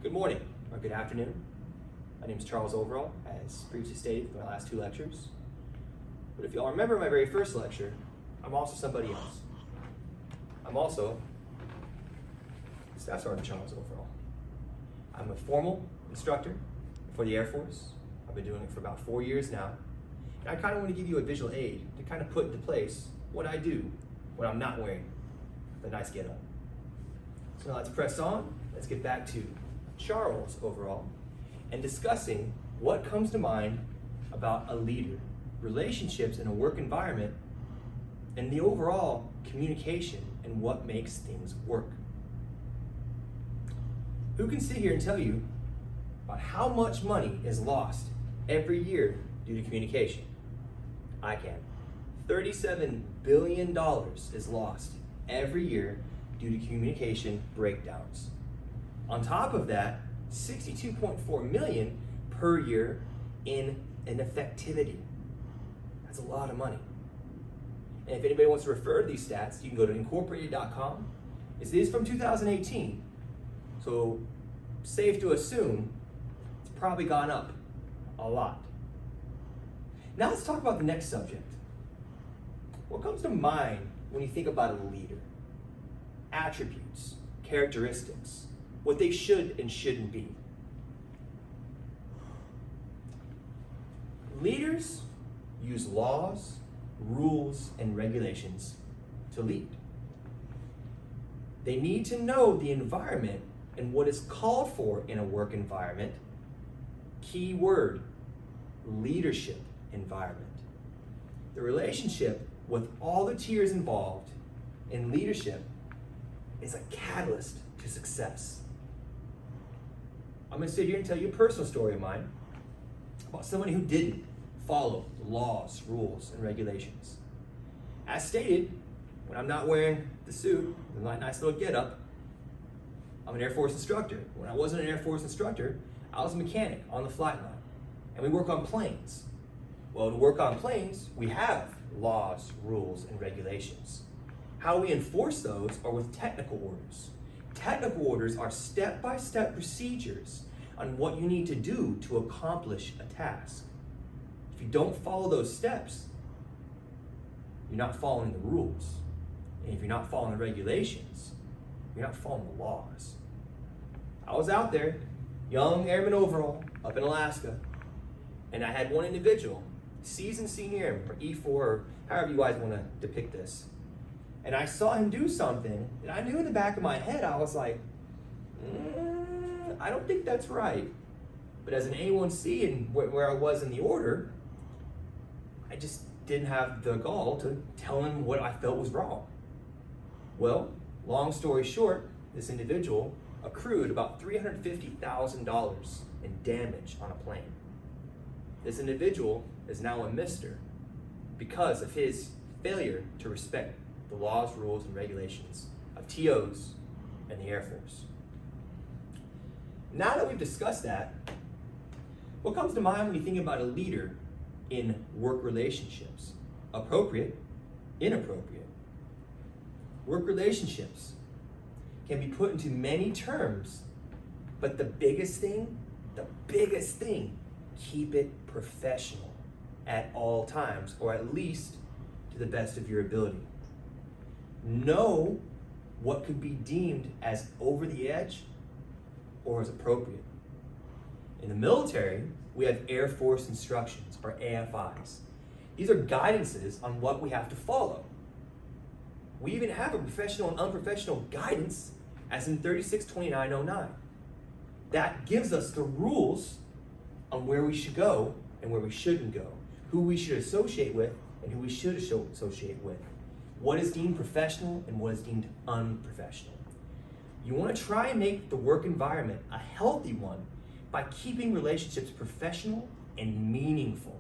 Good morning, or good afternoon. My name is Charles Overall, as previously stated in my last two lectures. But if y'all remember my very first lecture, I'm also somebody else. I'm also Staff Sergeant Charles Overall. I'm a formal instructor for the Air Force. I've been doing it for about 4 years now. And I kind of want to give you a visual aid to kind of put into place what I do when I'm not wearing the nice getup. So now let's press on. Let's get back to Charles Overall and discussing what comes to mind about a leader, relationships in a work environment, and the overall communication and what makes things work. Who can sit here and tell you about how much money is lost every year due to communication? I can. $37 billion is lost every year due to communication breakdowns. On top of that, 62.4 million per year in ineffectivity. That's a lot of money. And if anybody wants to refer to these stats, you can go to incorporated.com. This is from 2018, so safe to assume it's probably gone up a lot. Now let's talk about the next subject. What comes to mind when you think about a leader? Attributes, characteristics, what they should and shouldn't be. Leaders use laws, rules, and regulations to lead. They need to know the environment and what is called for in a work environment. Key word, leadership environment. The relationship with all the tiers involved in leadership is a catalyst to success. I'm going to sit here and tell you a personal story of mine about somebody who didn't follow the laws, rules, and regulations. As stated, when I'm not wearing the suit, the nice little getup, I'm an Air Force instructor. When I wasn't an Air Force instructor, I was a mechanic on the flight line, and we work on planes. Well, to work on planes, we have laws, rules, and regulations. How we enforce those are with technical orders. Technical orders are step-by-step procedures on what you need to do to accomplish a task. If you don't follow those steps, you're not following the rules. And if you're not following the regulations, you're not following the laws. I was out there, young airman overall, up in Alaska, and I had one individual, seasoned senior airman, or E4, or however you guys want to depict this. And I saw him do something, and I knew in the back of my head, I was like, I don't think that's right. But as an A1C and where I was in the order, I just didn't have the gall to tell him what I felt was wrong. Well, long story short, this individual accrued about $350,000 in damage on a plane. This individual is now a mister because of his failure to respect the laws, rules, and regulations of TOs and the Air Force. Now that we've discussed that, what comes to mind when you think about a leader in work relationships? Appropriate, inappropriate. Work relationships can be put into many terms, but the biggest thing, keep it professional at all times, or at least to the best of your ability. Know what could be deemed as over the edge or as appropriate. In the military, we have Air Force instructions, or AFIs. These are guidances on what we have to follow. We even have a professional and unprofessional guidance, as in 362909. That gives us the rules on where we should go and where we shouldn't go, who we should associate with and who we should associate with, what is deemed professional and what is deemed unprofessional. You want to try and make the work environment a healthy one by keeping relationships professional and meaningful.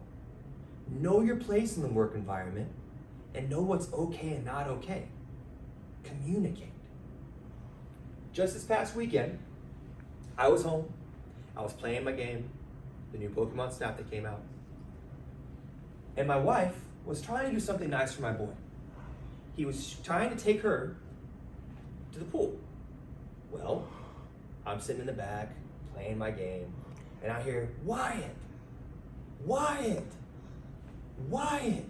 Know your place in the work environment and know what's okay and not okay. Communicate. Just this past weekend, I was home. I was playing my game, the new Pokemon Snap that came out. And my wife was trying to do something nice for my boy. He was trying to take her to the pool. Well, I'm sitting in the back, playing my game, and I hear, Wyatt, Wyatt, Wyatt.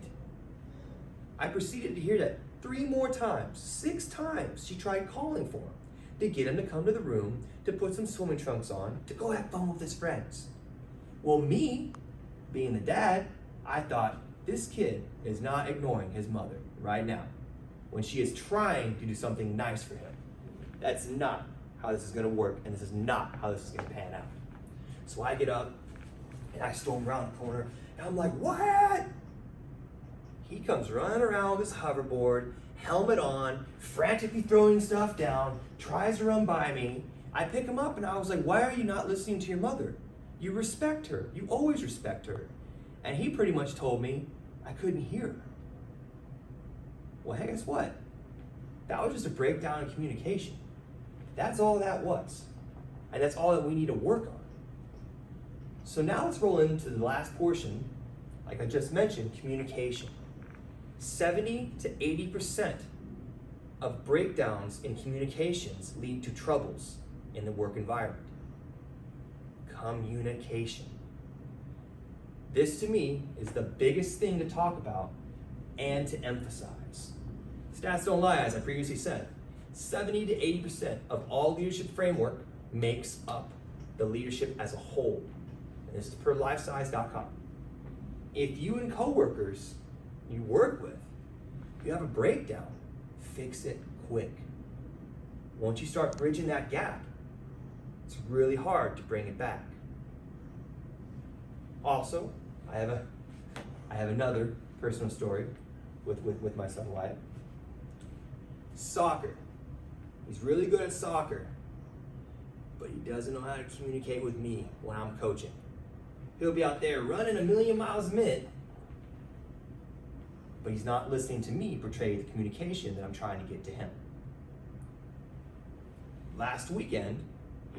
I proceeded to hear that 3 more times, 6 times she tried calling for him to get him to come to the room, to put some swimming trunks on, to go have fun with his friends. Well, me, being the dad, I thought, this kid is not ignoring his mother right now when she is trying to do something nice for him. That's not how this is gonna work, and this is not how this is gonna pan out. So I get up and I storm around the corner and I'm like, what? He comes running around with his hoverboard, helmet on, frantically throwing stuff down, tries to run by me. I pick him up and I was like, why are you not listening to your mother? You respect her. You always respect her. And he pretty much told me I couldn't hear her. Well, hey, guess what? That was just a breakdown in communication. That's all that was. And that's all that we need to work on. So now let's roll into the last portion, like I just mentioned, communication. 70 to 80% of breakdowns in communications lead to troubles in the work environment. Communication. This to me is the biggest thing to talk about and to emphasize. Stats don't lie, as I previously said. 70 to 80% of all leadership framework makes up the leadership as a whole. And this is per lifesize.com. If you and coworkers you work with, you have a breakdown, fix it quick. Once you start bridging that gap, it's really hard to bring it back. Also, I have another personal story with my son Wyatt. Soccer. He's really good at soccer, but he doesn't know how to communicate with me when I'm coaching. He'll be out there running 1,000,000 miles a minute, but he's not listening to me portray the communication that I'm trying to get to him. Last weekend,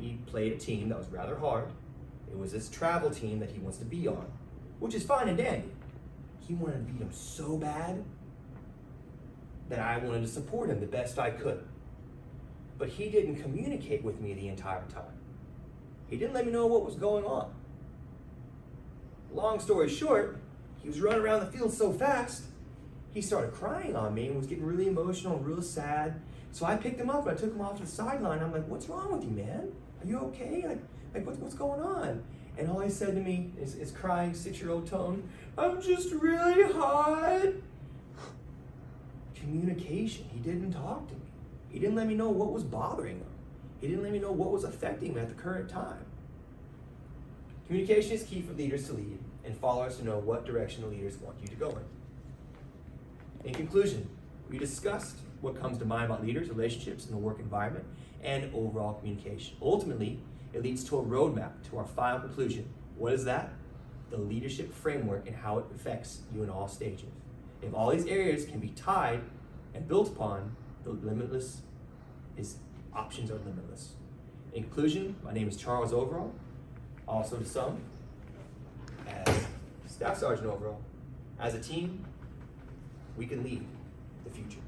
he played a team that was rather hard. It was this travel team that he wants to be on, which is fine and dandy. He wanted to beat him so bad that I wanted to support him the best I could. But he didn't communicate with me the entire time. He didn't let me know what was going on. Long story short, he was running around the field so fast, he started crying on me and was getting really emotional and real sad. So I picked him up and I took him off to the sideline. I'm like, what's wrong with you, man? Are you okay? Like what's going on? And all he said to me is crying 6-year-old tone, I'm just really hot. Communication. He didn't talk to me. He didn't let me know what was bothering him. He didn't let me know what was affecting him at the current time. Communication is key for leaders to lead and followers to know what direction the leaders want you to go in. In conclusion, we discussed what comes to mind about leaders, relationships, and the work environment, and overall communication. Ultimately, it leads to a roadmap to our final conclusion. What is that? The leadership framework and how it affects you in all stages. If all these areas can be tied and built upon, options are limitless. In conclusion, my name is Charles Overall, also to some as Staff Sergeant Overall. As a team, we can lead the future.